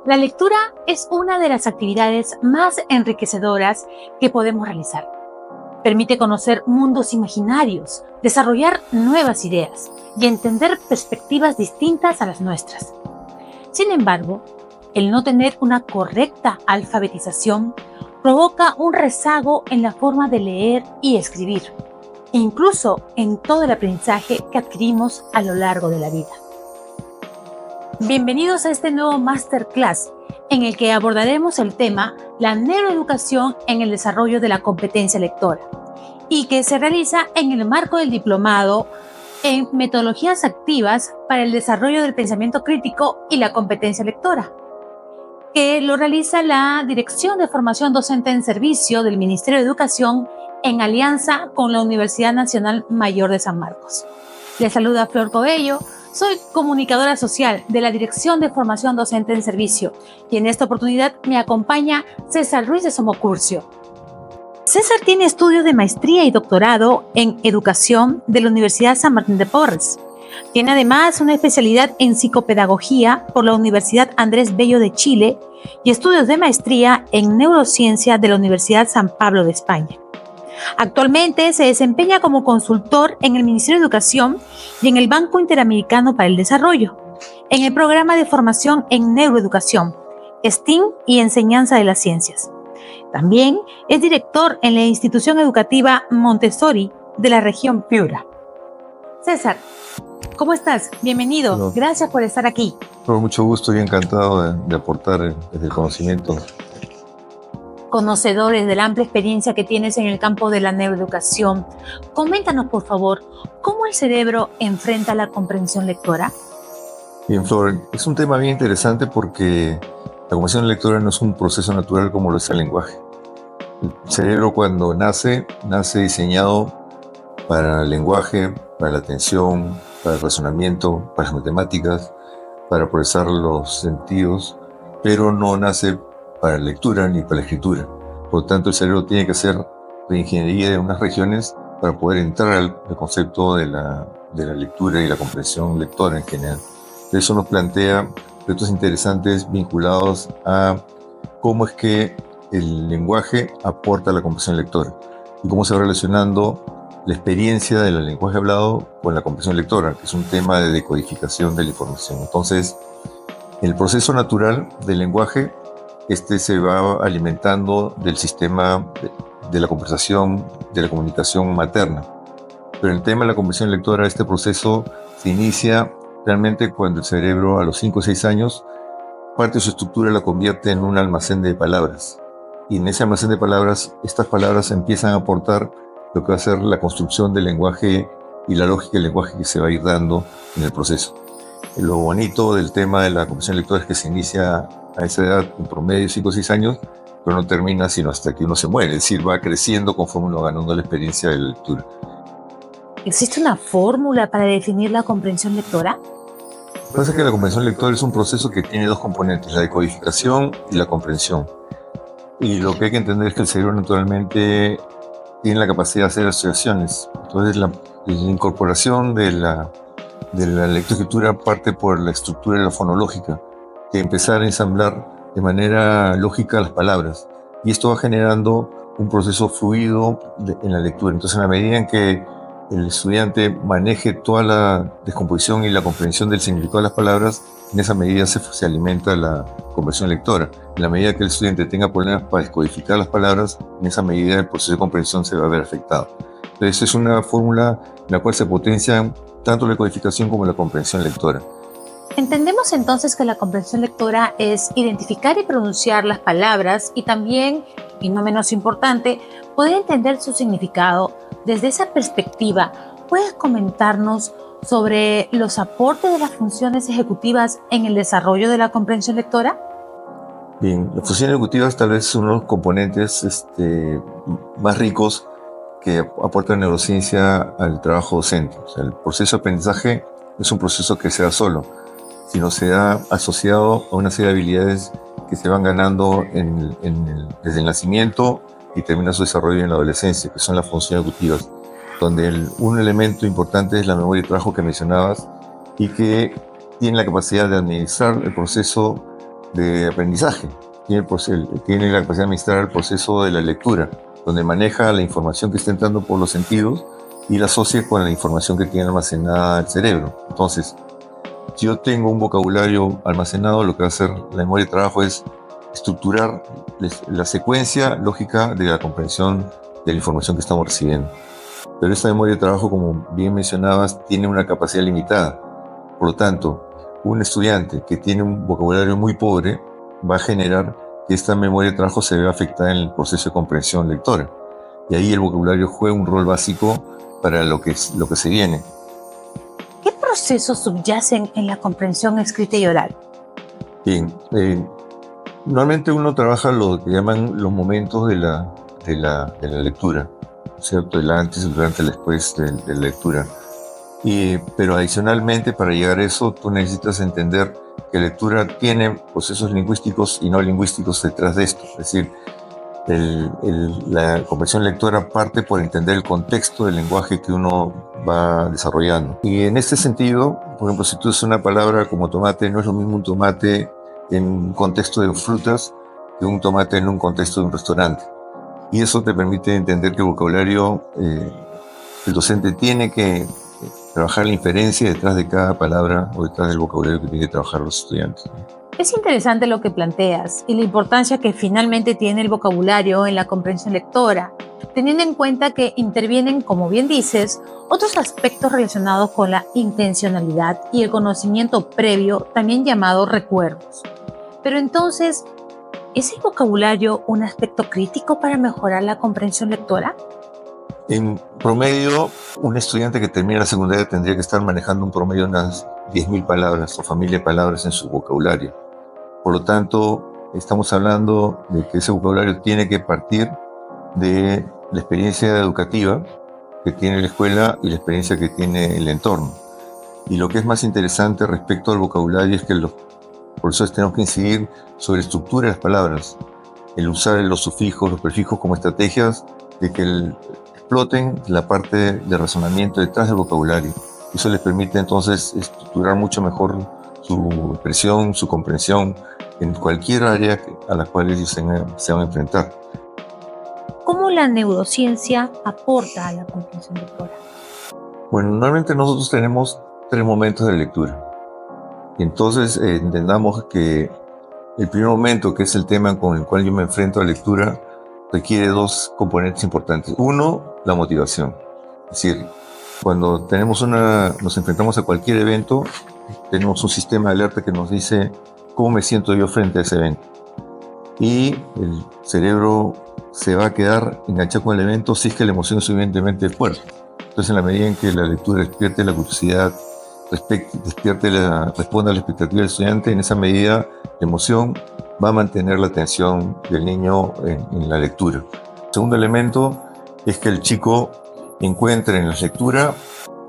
La lectura es una de las actividades más enriquecedoras que podemos realizar. Permite conocer mundos imaginarios, desarrollar nuevas ideas y entender perspectivas distintas a las nuestras. Sin embargo, el no tener una correcta alfabetización provoca un rezago en la forma de leer y escribir, e incluso en todo el aprendizaje que adquirimos a lo largo de la vida. Bienvenidos a este nuevo Masterclass en el que abordaremos el tema la neuroeducación en el desarrollo de la competencia lectora y que se realiza en el marco del diplomado en metodologías activas para el desarrollo del pensamiento crítico y la competencia lectora, que lo realiza la Dirección de Formación Docente en Servicio del Ministerio de Educación en alianza con la Universidad Nacional Mayor de San Marcos. Les saluda Flor Cobello. Soy comunicadora social de la Dirección de Formación Docente en Servicio y en esta oportunidad me acompaña César Ruiz de Somocurcio. César tiene estudios de maestría y doctorado en educación de la Universidad San Martín de Porres. Tiene además una especialidad en psicopedagogía por la Universidad Andrés Bello de Chile y estudios de maestría en neurociencia de la Universidad San Pablo de España. Actualmente se desempeña como consultor en el Ministerio de Educación y en el Banco Interamericano para el Desarrollo, en el programa de formación en neuroeducación, STEAM y enseñanza de las ciencias. También es director en la institución educativa Montessori de la región Piura. César, ¿cómo estás? Bienvenido. No. Gracias por estar aquí. Con mucho gusto y encantado de aportar desde el conocimiento. Conocedores de la amplia experiencia que tienes en el campo de la neuroeducación, coméntanos por favor, ¿cómo el cerebro enfrenta la comprensión lectora? Bien, Flor, es un tema bien interesante porque la comprensión lectora no es un proceso natural como lo es el lenguaje. El cerebro cuando nace diseñado para el lenguaje, para la atención, para el razonamiento, para las matemáticas, para procesar los sentidos, pero no nace para la lectura ni para la escritura. Por lo tanto, el cerebro tiene que hacer reingeniería de unas regiones para poder entrar al concepto de la lectura y la comprensión lectora en general. Eso nos plantea retos interesantes vinculados a cómo es que el lenguaje aporta a la comprensión lectora y cómo se va relacionando la experiencia del lenguaje hablado con la comprensión lectora, que es un tema de decodificación de la información. Entonces, el proceso natural del lenguaje se va alimentando del sistema de la conversación, de la comunicación materna. Pero en el tema de la comprensión lectora, este proceso se inicia realmente cuando el cerebro a los 5 o 6 años parte de su estructura la convierte en un almacén de palabras. Y en ese almacén de palabras, estas palabras empiezan a aportar lo que va a ser la construcción del lenguaje y la lógica del lenguaje que se va a ir dando en el proceso. Lo bonito del tema de la comprensión lectora es que se inicia a esa edad, en promedio 5 o 6 años, pero no termina sino hasta que uno se muere, es decir, va creciendo conforme uno va ganando la experiencia de la lectura. ¿Existe una fórmula para definir la comprensión lectora? Lo que pasa es que la comprensión lectora es un proceso que tiene dos componentes, la decodificación y la comprensión. Y lo que hay que entender es que el cerebro naturalmente tiene la capacidad de hacer asociaciones. Entonces la incorporación de la lectoescritura parte por la estructura de la fonológica, de empezar a ensamblar de manera lógica las palabras. Y esto va generando un proceso fluido en la lectura. Entonces, en la medida en que el estudiante maneje toda la descomposición y la comprensión del significado de las palabras, en esa medida se alimenta la comprensión lectora. En la medida que el estudiante tenga problemas para descodificar las palabras, en esa medida el proceso de comprensión se va a ver afectado. Entonces, es una fórmula en la cual se potencian tanto la decodificación como la comprensión lectora. Entendemos entonces que la comprensión lectora es identificar y pronunciar las palabras y también, y no menos importante, poder entender su significado. Desde esa perspectiva, ¿puedes comentarnos sobre los aportes de las funciones ejecutivas en el desarrollo de la comprensión lectora? Bien, las funciones ejecutivas tal vez son unos componentes más ricos que aporta la neurociencia al trabajo docente. O sea, el proceso de aprendizaje no es un proceso que se da solo, sino se da asociado a una serie de habilidades que se van ganando desde el nacimiento y termina su desarrollo en la adolescencia, que son las funciones ejecutivas, donde un elemento importante es la memoria de trabajo que mencionabas y que tiene la capacidad de administrar el proceso de aprendizaje. Tiene la capacidad de administrar el proceso de la lectura, donde maneja la información que está entrando por los sentidos y la asocia con la información que tiene almacenada el cerebro. Entonces, si yo tengo un vocabulario almacenado, lo que va a hacer la memoria de trabajo es estructurar la secuencia lógica de la comprensión de la información que estamos recibiendo. Pero esta memoria de trabajo, como bien mencionabas, tiene una capacidad limitada. Por lo tanto, un estudiante que tiene un vocabulario muy pobre va a generar que esta memoria de trabajo se vea afectada en el proceso de comprensión lectora. Y ahí el vocabulario juega un rol básico para lo que se viene. ¿Qué procesos subyacen en la comprensión escrita y oral? Bien, normalmente uno trabaja lo que llaman los momentos de la lectura, ¿cierto? El antes, el durante, el después de la lectura. Pero adicionalmente, para llegar a eso, tú necesitas entender que la lectura tiene procesos lingüísticos y no lingüísticos detrás de esto. Es decir, la comprensión lectora parte por entender el contexto del lenguaje que uno va desarrollando. Y en este sentido, por ejemplo, si tú usas una palabra como tomate, no es lo mismo un tomate en un contexto de frutas que un tomate en un contexto de un restaurante. Y eso te permite entender que el vocabulario, el docente tiene que trabajar la inferencia detrás de cada palabra o detrás del vocabulario que tienen que trabajar los estudiantes. Es interesante lo que planteas y la importancia que finalmente tiene el vocabulario en la comprensión lectora, teniendo en cuenta que intervienen, como bien dices, otros aspectos relacionados con la intencionalidad y el conocimiento previo, también llamado recuerdos. Pero entonces, ¿es el vocabulario un aspecto crítico para mejorar la comprensión lectora? En promedio, un estudiante que termina la secundaria tendría que estar manejando un promedio de unas 10.000 palabras o familia de palabras en su vocabulario. Por lo tanto, estamos hablando de que ese vocabulario tiene que partir de la experiencia educativa que tiene la escuela y la experiencia que tiene el entorno. Y lo que es más interesante respecto al vocabulario es que los profesores tenemos que incidir sobre la estructura de las palabras, el usar los sufijos, los prefijos como estrategias de que exploten la parte de razonamiento detrás del vocabulario. Eso les permite entonces estructurar mucho mejor su expresión, su comprensión en cualquier área a la cual ellos se van a enfrentar. ¿Cómo la neurociencia aporta a la comprensión lectora? Bueno, normalmente nosotros tenemos 3 momentos de lectura. Y entonces entendamos que el primer momento, que es el tema con el cual yo me enfrento a la lectura, requiere 2 componentes importantes. Uno, la motivación. Es decir, cuando nos enfrentamos a cualquier evento, tenemos un sistema de alerta que nos dice cómo me siento yo frente a ese evento. Y el cerebro se va a quedar enganchado con el evento si es que la emoción es suficientemente fuerte. Entonces, en la medida en que la lectura despierte la curiosidad, responda a la expectativa del estudiante, en esa medida la emoción va a mantener la atención del niño en la lectura. El segundo elemento es que el chico encuentre en la lectura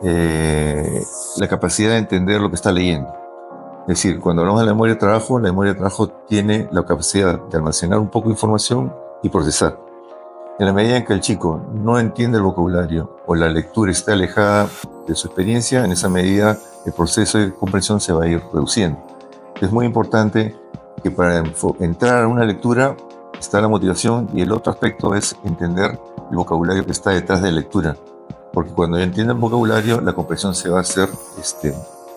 la capacidad de entender lo que está leyendo. Es decir, cuando hablamos de la memoria de trabajo tiene la capacidad de almacenar un poco de información y procesar. En la medida en que el chico no entiende el vocabulario o la lectura está alejada de su experiencia, en esa medida el proceso de comprensión se va a ir reduciendo. Es muy importante que para entrar a una lectura está la motivación y el otro aspecto es entender el vocabulario que está detrás de la lectura. Porque cuando yo entiendo el vocabulario, la comprensión se va a hacer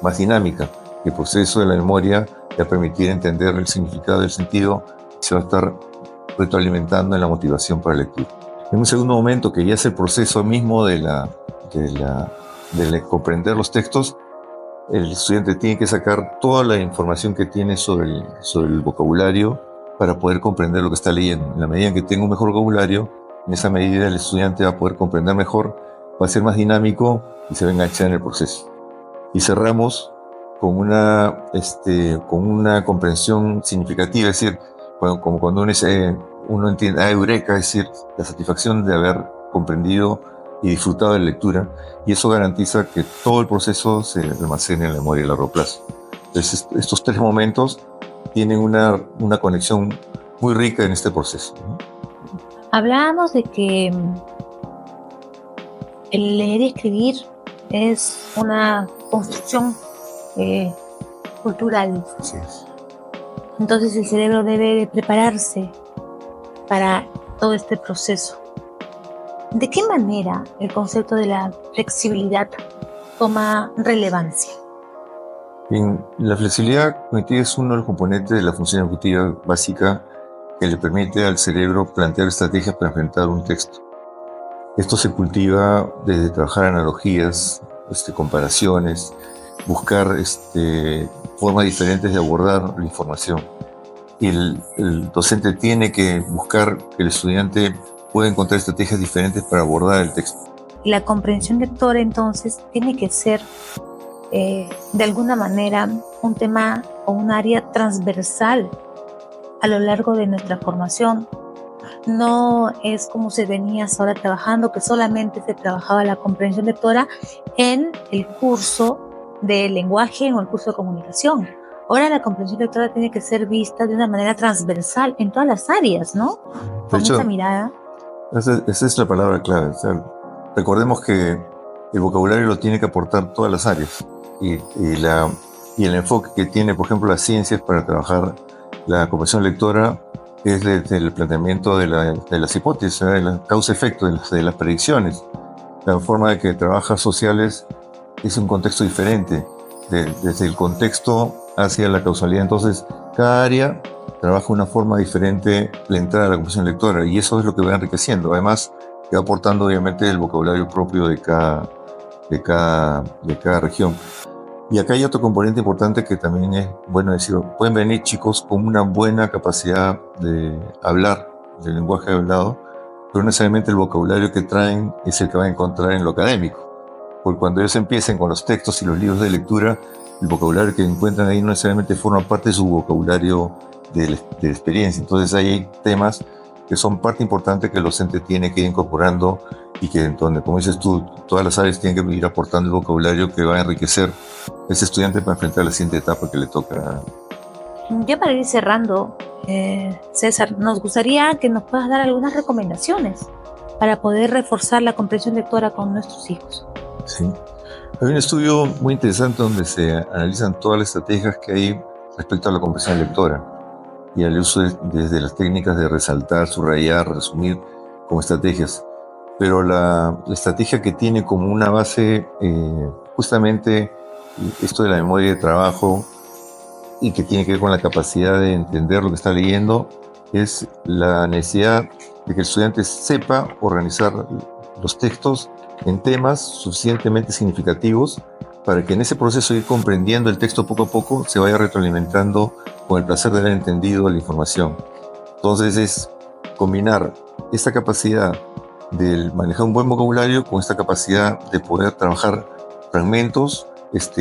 más dinámica. El proceso de la memoria va a permitir entender el significado del sentido y se va a estar retroalimentando en la motivación para la lectura. En un segundo momento, que ya es el proceso mismo de comprender los textos, el estudiante tiene que sacar toda la información que tiene sobre el vocabulario para poder comprender lo que está leyendo. En la medida en que tenga un mejor vocabulario, en esa medida el estudiante va a poder comprender mejor, va a ser más dinámico y se va a enganchar en el proceso. Y cerramos con una comprensión significativa, es decir, como cuando uno entiende, eureka, es decir, la satisfacción de haber comprendido y disfrutado de la lectura, y eso garantiza que todo el proceso se almacene en la memoria a largo plazo. Entonces, estos 3 momentos tienen una conexión muy rica en este proceso, ¿no? Hablábamos de que el leer y escribir es una construcción cultural. Así es. Entonces el cerebro debe de prepararse para todo este proceso. ¿De qué manera el concepto de la flexibilidad toma relevancia? Bien, la flexibilidad cognitiva es uno de los componentes de la función ejecutiva básica que le permite al cerebro plantear estrategias para enfrentar un texto. Esto se cultiva desde trabajar analogías, comparaciones, buscar formas diferentes de abordar la información. Y el docente tiene que buscar que el estudiante pueda encontrar estrategias diferentes para abordar el texto. La comprensión lectora entonces tiene que ser de alguna manera un tema o un área transversal a lo largo de nuestra formación. No es como se venía hasta ahora trabajando, que solamente se trabajaba la comprensión lectora en el curso de lenguaje o el curso de comunicación. Ahora la comprensión lectora tiene que ser vista de una manera transversal en todas las áreas, ¿no? Con esa mirada. Esa es la palabra clave. O sea, recordemos que el vocabulario lo tiene que aportar todas las áreas. Y el enfoque que tiene, por ejemplo, las ciencias para trabajar la comprensión lectora es desde el planteamiento de las hipótesis, de la causa-efecto, de las predicciones. La forma de que trabaja sociales es un contexto diferente, desde el contexto hacia la causalidad. Entonces, cada área trabaja de una forma diferente la entrada a la comprensión lectora, y eso es lo que va enriqueciendo. Además, que va aportando obviamente el vocabulario propio de cada región. Y acá hay otro componente importante que también es bueno decir. Pueden venir chicos con una buena capacidad de hablar, del lenguaje hablado, pero no necesariamente el vocabulario que traen es el que van a encontrar en lo académico. Porque cuando ellos empiecen con los textos y los libros de lectura, el vocabulario que encuentran ahí no necesariamente forma parte de su vocabulario de la experiencia. Entonces ahí hay temas que son parte importante que el docente tiene que ir incorporando, y que donde, como dices tú, todas las áreas tienen que ir aportando el vocabulario que va a enriquecer a ese estudiante para enfrentar la siguiente etapa que le toca. Ya para ir cerrando, César, nos gustaría que nos puedas dar algunas recomendaciones para poder reforzar la comprensión lectora con nuestros hijos. Sí. Hay un estudio muy interesante donde se analizan todas las estrategias que hay respecto a la comprensión lectora y al uso desde las técnicas de resaltar, subrayar, resumir como estrategias. Pero la estrategia que tiene como una base justamente esto de la memoria de trabajo, y que tiene que ver con la capacidad de entender lo que está leyendo, es la necesidad de que el estudiante sepa organizar los textos en temas suficientemente significativos para que en ese proceso de ir comprendiendo el texto poco a poco se vaya retroalimentando con el placer de haber entendido la información. Entonces es combinar esta capacidad de manejar un buen vocabulario con esta capacidad de poder trabajar fragmentos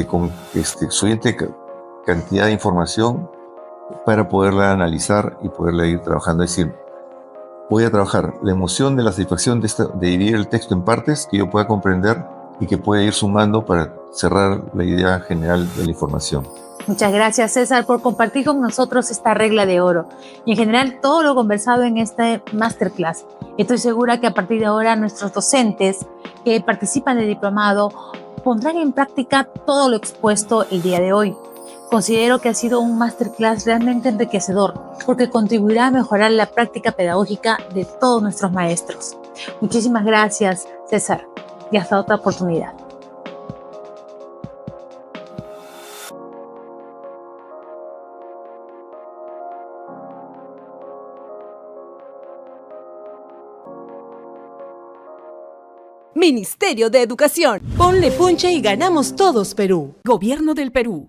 con suficiente cantidad de información para poderla analizar y poderla ir trabajando. Es decir, voy a trabajar la emoción de la satisfacción de dividir el texto en partes que yo pueda comprender y que pueda ir sumando para cerrar la idea general de la información. Muchas gracias, César, por compartir con nosotros esta regla de oro y en general todo lo conversado en este masterclass. Estoy segura que a partir de ahora nuestros docentes que participan del diplomado pondrán en práctica todo lo expuesto el día de hoy. Considero que ha sido un masterclass realmente enriquecedor porque contribuirá a mejorar la práctica pedagógica de todos nuestros maestros. Muchísimas gracias, César, y hasta otra oportunidad. Ministerio de Educación. Ponle punche y ganamos todos Perú. Gobierno del Perú.